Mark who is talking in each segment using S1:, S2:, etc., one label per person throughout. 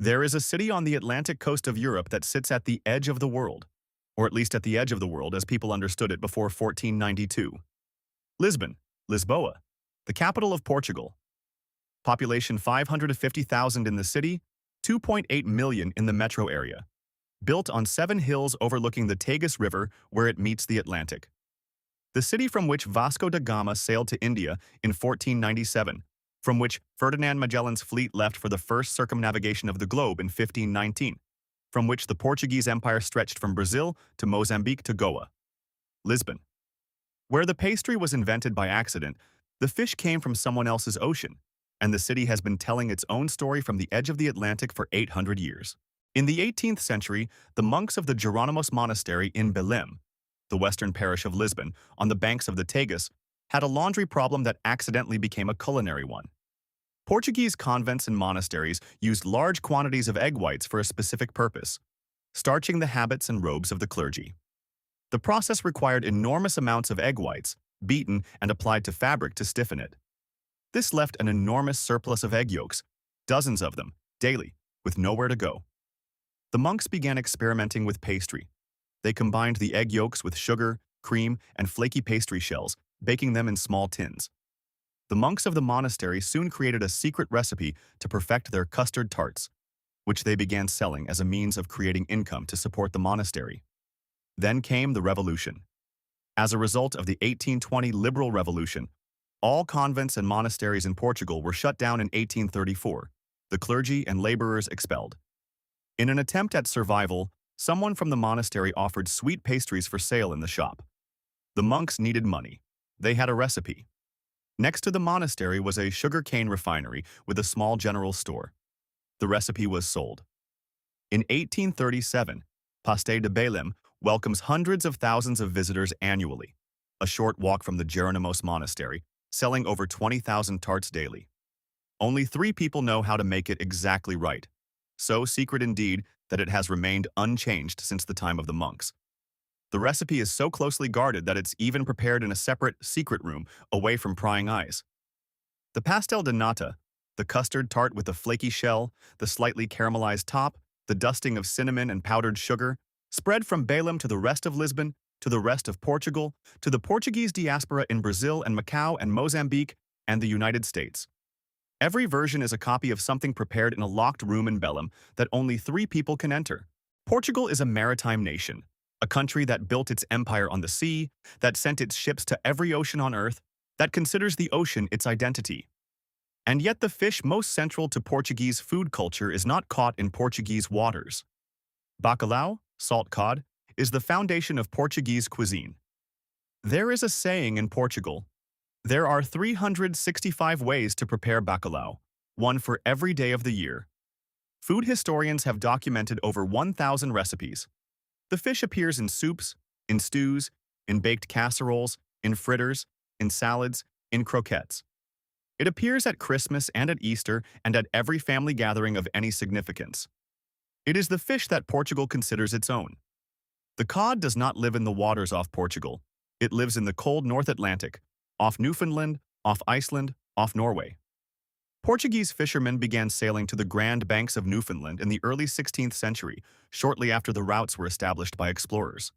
S1: There is a city on the Atlantic coast of Europe that sits at the edge of the world, or at least at the edge of the world as people understood it before 1492. Lisbon, Lisboa, the capital of Portugal. Population 550,000 in the city, 2.8 million in the metro area. Built on 7 hills overlooking the Tagus River where it meets the Atlantic. The city from which Vasco da Gama sailed to India in 1497, from which Ferdinand Magellan's fleet left for the first circumnavigation of the globe in 1519, from which the Portuguese Empire stretched from Brazil to Mozambique to Goa. Lisbon. Where the pastry was invented by accident, the fish came from someone else's ocean, and the city has been telling its own story from the edge of the Atlantic for 800 years. In the 18th century, the monks of the Jerónimos Monastery in Belém, the western parish of Lisbon, on the banks of the Tagus, had a laundry problem that accidentally became a culinary one. Portuguese convents and monasteries used large quantities of egg whites for a specific purpose, starching the habits and robes of the clergy. The process required enormous amounts of egg whites, beaten and applied to fabric to stiffen it. This left an enormous surplus of egg yolks, dozens of them, daily, with nowhere to go. The monks began experimenting with pastry. They combined the egg yolks with sugar, cream, and flaky pastry shells, baking them in small tins. The monks of the monastery soon created a secret recipe to perfect their custard tarts, which they began selling as a means of creating income to support the monastery. Then came the Revolution. As a result of the 1820 Liberal Revolution, all convents and monasteries in Portugal were shut down in 1834, the clergy and laborers expelled. In an attempt at survival, someone from the monastery offered sweet pastries for sale in the shop. The monks needed money. They had a recipe. Next to the monastery was a sugar-cane refinery with a small general store. The recipe was sold. In 1837, Pasto de Belém welcomes hundreds of thousands of visitors annually, a short walk from the Jerónimos Monastery, selling over 20,000 tarts daily. Only 3 people know how to make it exactly right, so secret indeed that it has remained unchanged since the time of the monks. The recipe is so closely guarded that it's even prepared in a separate, secret room away from prying eyes. The pastel de nata, the custard tart with the flaky shell, the slightly caramelized top, the dusting of cinnamon and powdered sugar, spread from Belém to the rest of Lisbon, to the rest of Portugal, to the Portuguese diaspora in Brazil and Macau and Mozambique and the United States. Every version is a copy of something prepared in a locked room in Belém that only 3 people can enter. Portugal is a maritime nation, a country that built its empire on the sea, that sent its ships to every ocean on earth, that considers the ocean its identity. And yet the fish most central to Portuguese food culture is not caught in Portuguese waters. Bacalhau, salt cod, is the foundation of Portuguese cuisine. There is a saying in Portugal: there are 365 ways to prepare bacalhau, one for every day of the year. Food historians have documented over 1,000 recipes. The fish appears in soups, in stews, in baked casseroles, in fritters, in salads, in croquettes. It appears at Christmas and at Easter and at every family gathering of any significance. It is the fish that Portugal considers its own. The cod does not live in the waters off Portugal. It lives in the cold North Atlantic, off Newfoundland, off Iceland, off Norway. Portuguese fishermen began sailing to the Grand Banks of Newfoundland in the early 16th century, shortly after the routes were established by explorers.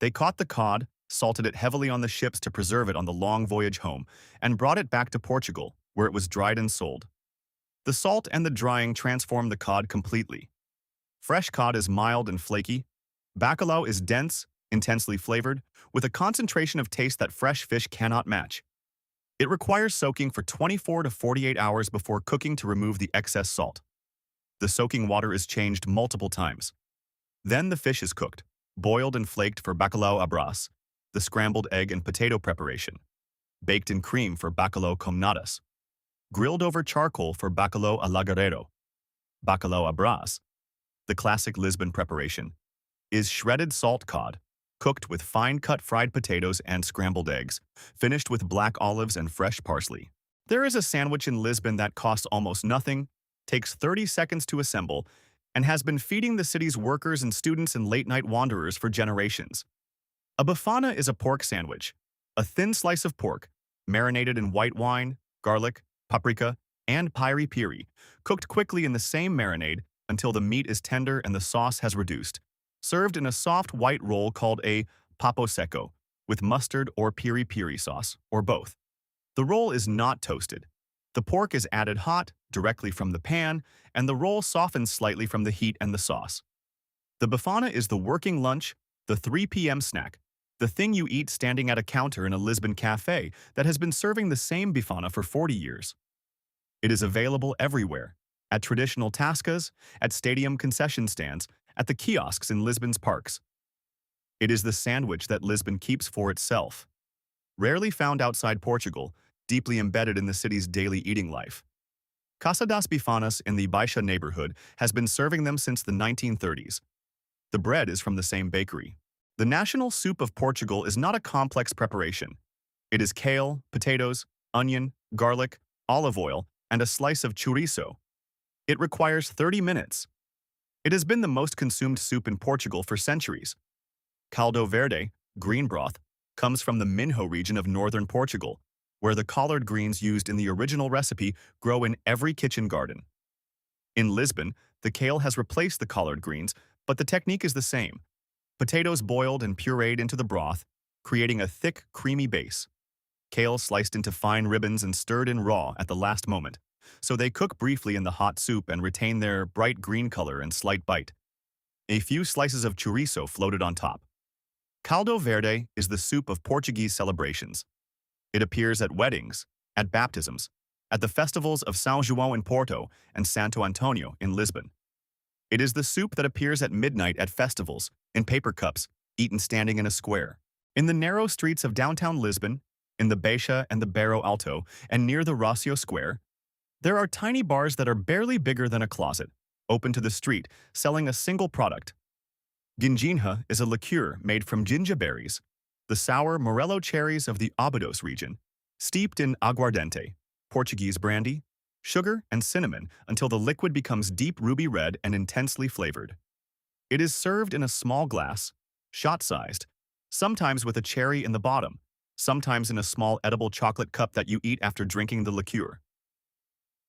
S1: They caught the cod, salted it heavily on the ships to preserve it on the long voyage home, and brought it back to Portugal, where it was dried and sold. The salt and the drying transformed the cod completely. Fresh cod is mild and flaky. Bacalhau is dense, intensely flavored, with a concentration of taste that fresh fish cannot match. It requires soaking for 24 to 48 hours before cooking to remove the excess salt. The soaking water is changed multiple times. Then the fish is cooked, boiled and flaked for bacalhau à brás, the scrambled egg and potato preparation, baked in cream for bacalhau com natas, grilled over charcoal for bacalhau à lagareiro. Bacalhau à brás, the classic Lisbon preparation, is shredded salt cod, cooked with fine-cut fried potatoes and scrambled eggs, finished with black olives and fresh parsley. There is a sandwich in Lisbon that costs almost nothing, takes 30 seconds to assemble, and has been feeding the city's workers and students and late-night wanderers for generations. A biffana is a pork sandwich, a thin slice of pork, marinated in white wine, garlic, paprika, and piri, cooked quickly in the same marinade until the meat is tender and the sauce has reduced. Served in a soft white roll called a papo seco, with mustard or piri sauce, or both. The roll is not toasted. The pork is added hot, directly from the pan, and the roll softens slightly from the heat and the sauce. The biffana is the working lunch, the 3 p.m. snack, the thing you eat standing at a counter in a Lisbon cafe that has been serving the same biffana for 40 years. It is available everywhere, at traditional tascas, at stadium concession stands, at the kiosks in Lisbon's parks. It is the sandwich that Lisbon keeps for itself. Rarely found outside Portugal, deeply embedded in the city's daily eating life. Casa das Bifanas in the Baixa neighborhood has been serving them since the 1930s. The bread is from the same bakery. The national soup of Portugal is not a complex preparation. It is kale, potatoes, onion, garlic, olive oil, and a slice of chorizo. It requires 30 minutes. It has been the most consumed soup in Portugal for centuries. Caldo verde, green broth, comes from the Minho region of northern Portugal, where the collard greens used in the original recipe grow in every kitchen garden. In Lisbon, the kale has replaced the collard greens, but the technique is the same. Potatoes boiled and pureed into the broth, creating a thick, creamy base. Kale sliced into fine ribbons and stirred in raw at the last moment, so they cook briefly in the hot soup and retain their bright green color and slight bite. A few slices of chorizo floated on top. Caldo verde is the soup of Portuguese celebrations. It appears at weddings, at baptisms, at the festivals of São João in Porto and Santo Antonio in Lisbon. It is the soup that appears at midnight at festivals, in paper cups, eaten standing in a square. In the narrow streets of downtown Lisbon, in the Baixa and the Barro Alto, and near the Rocio Square, there are tiny bars that are barely bigger than a closet, open to the street, selling a single product. Ginjinha is a liqueur made from ginja berries, the sour morello cherries of the Abados region, steeped in aguardente, Portuguese brandy, sugar, and cinnamon until the liquid becomes deep ruby red and intensely flavored. It is served in a small glass, shot-sized, sometimes with a cherry in the bottom, sometimes in a small edible chocolate cup that you eat after drinking the liqueur.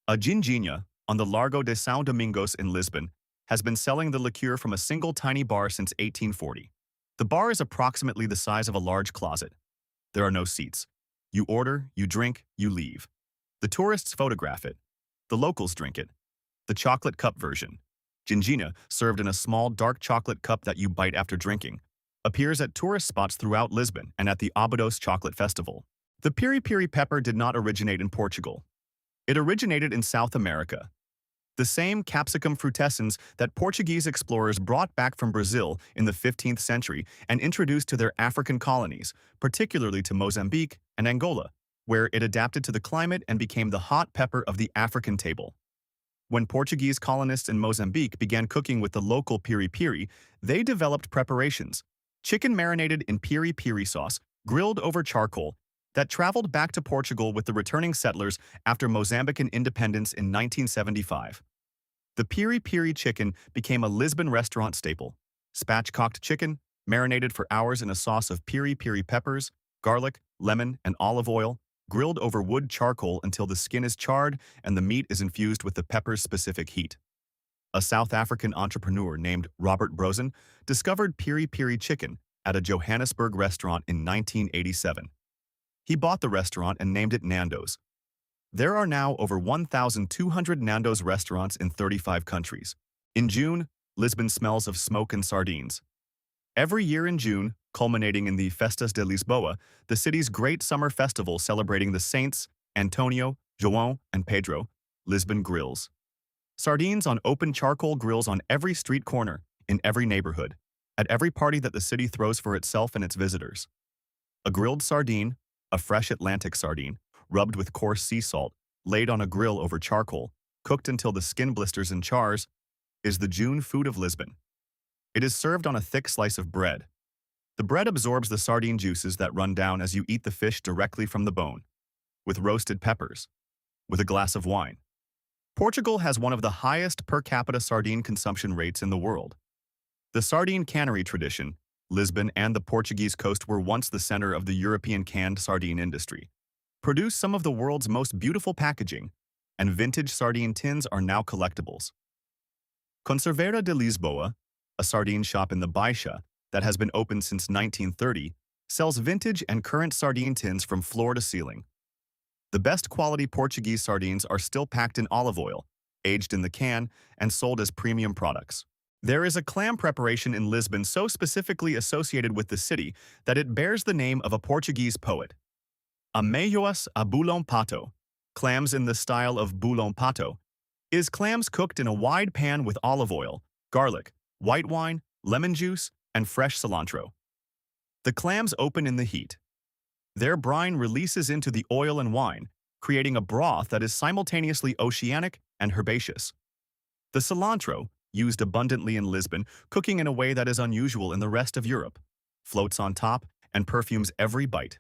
S1: A Ginjinha, on the Largo de São Domingos in Lisbon, has been selling the liqueur from a single tiny bar since 1840. The bar is approximately the size of a large closet. There are no seats. You order, you drink, you leave. The tourists photograph it. The locals drink it. The chocolate cup version, Ginjinha, served in a small dark chocolate cup that you bite after drinking, appears at tourist spots throughout Lisbon and at the Abados Chocolate Festival. The piri pepper did not originate in Portugal. It originated in South America. The same capsicum frutescens that Portuguese explorers brought back from Brazil in the 15th century and introduced to their African colonies, particularly to Mozambique and Angola, where it adapted to the climate and became the hot pepper of the African table. When Portuguese colonists in Mozambique began cooking with the local piri, they developed preparations, chicken marinated in piri sauce, grilled over charcoal, that traveled back to Portugal with the returning settlers after Mozambican independence in 1975. The piri chicken became a Lisbon restaurant staple. Spatchcocked chicken, marinated for hours in a sauce of piri peppers, garlic, lemon, and olive oil, grilled over wood charcoal until the skin is charred and the meat is infused with the pepper's specific heat. A South African entrepreneur named Robert Brosen discovered piri chicken at a Johannesburg restaurant in 1987. He bought the restaurant and named it Nando's. There are now over 1,200 Nando's restaurants in 35 countries. In June, Lisbon smells of smoke and sardines. Every year in June, culminating in the Festas de Lisboa, the city's great summer festival celebrating the saints, Antonio, João, and Pedro, Lisbon grills. Sardines on open charcoal grills on every street corner, in every neighborhood, at every party that the city throws for itself and its visitors. A grilled sardine, a fresh Atlantic sardine, rubbed with coarse sea salt, laid on a grill over charcoal, cooked until the skin blisters and chars, is the June food of Lisbon. It is served on a thick slice of bread. The bread absorbs the sardine juices that run down as you eat the fish directly from the bone, with roasted peppers, with a glass of wine. Portugal has one of the highest per capita sardine consumption rates in the world. The sardine cannery tradition, Lisbon and the Portuguese coast were once the center of the European canned sardine industry, produced some of the world's most beautiful packaging, and vintage sardine tins are now collectibles. Conserveira de Lisboa, a sardine shop in the Baixa that has been open since 1930, sells vintage and current sardine tins from floor to ceiling. The best quality Portuguese sardines are still packed in olive oil, aged in the can, and sold as premium products. There is a clam preparation in Lisbon so specifically associated with the city that it bears the name of a Portuguese poet. Ameioas a Bulhão Pato, clams in the style of Bulhão Pato, is clams cooked in a wide pan with olive oil, garlic, white wine, lemon juice, and fresh cilantro. The clams open in the heat. Their brine releases into the oil and wine, creating a broth that is simultaneously oceanic and herbaceous. The cilantro, used abundantly in Lisbon, cooking in a way that is unusual in the rest of Europe, floats on top and perfumes every bite.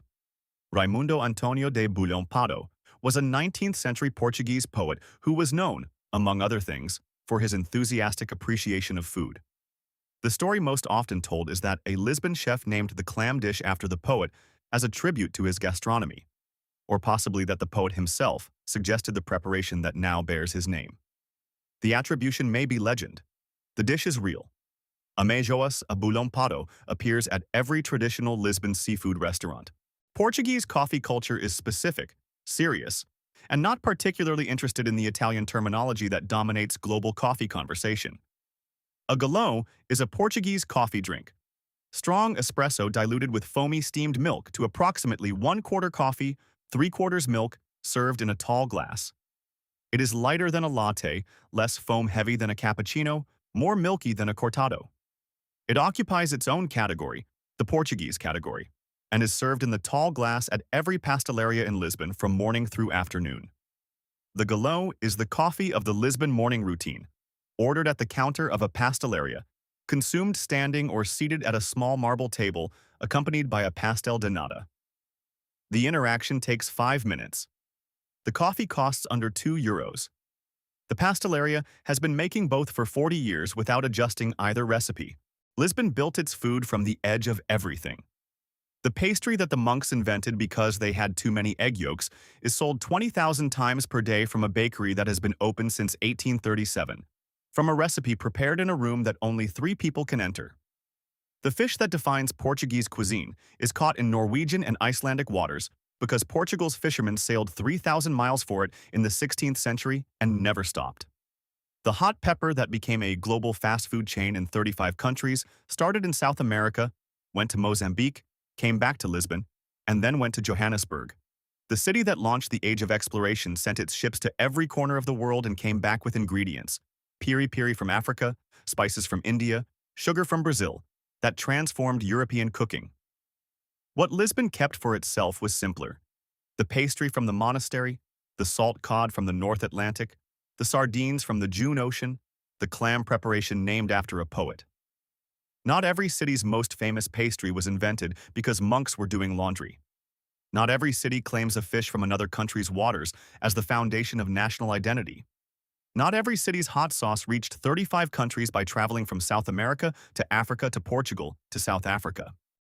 S1: Raimundo Antonio de Bulhão Pato was a 19th-century Portuguese poet who was known, among other things, for his enthusiastic appreciation of food. The story most often told is that a Lisbon chef named the clam dish after the poet as a tribute to his gastronomy, or possibly that the poet himself suggested the preparation that now bears his name. The attribution may be legend. The dish is real. Ameioas a Bulhão Pato appears at every traditional Lisbon seafood restaurant. Portuguese coffee culture is specific, serious, and not particularly interested in the Italian terminology that dominates global coffee conversation. A galão is a Portuguese coffee drink. Strong espresso diluted with foamy steamed milk to approximately 1/4 coffee, 3/4 milk, served in a tall glass. It is lighter than a latte, less foam-heavy than a cappuccino, more milky than a cortado. It occupies its own category, the Portuguese category, and is served in the tall glass at every pastelaria in Lisbon from morning through afternoon. The galão is the coffee of the Lisbon morning routine, ordered at the counter of a pastelaria, consumed standing or seated at a small marble table, accompanied by a pastel de nata. The interaction takes 5 minutes. The coffee costs under €2. The pastelaria has been making both for 40 years without adjusting either recipe. Lisbon built its food from the edge of everything. The pastry that the monks invented because they had too many egg yolks is sold 20,000 times per day from a bakery that has been open since 1837, from a recipe prepared in a room that only 3 people can enter. The fish that defines Portuguese cuisine is caught in Norwegian and Icelandic waters because Portugal's fishermen sailed 3,000 miles for it in the 16th century and never stopped. The hot pepper that became a global fast food chain in 35 countries started in South America, went to Mozambique, came back to Lisbon, and then went to Johannesburg. The city that launched the age of exploration sent its ships to every corner of the world and came back with ingredients: piri from Africa, spices from India, sugar from Brazil, that transformed European cooking. What Lisbon kept for itself was simpler: the pastry from the monastery, the salt cod from the North Atlantic, the sardines from the June Ocean, the clam preparation named after a poet. Not every city's most famous pastry was invented because monks were doing laundry. Not every city claims a fish from another country's waters as the foundation of national identity. Not every city's hot sauce reached 35 countries by traveling from South America to Africa to Portugal to South Africa.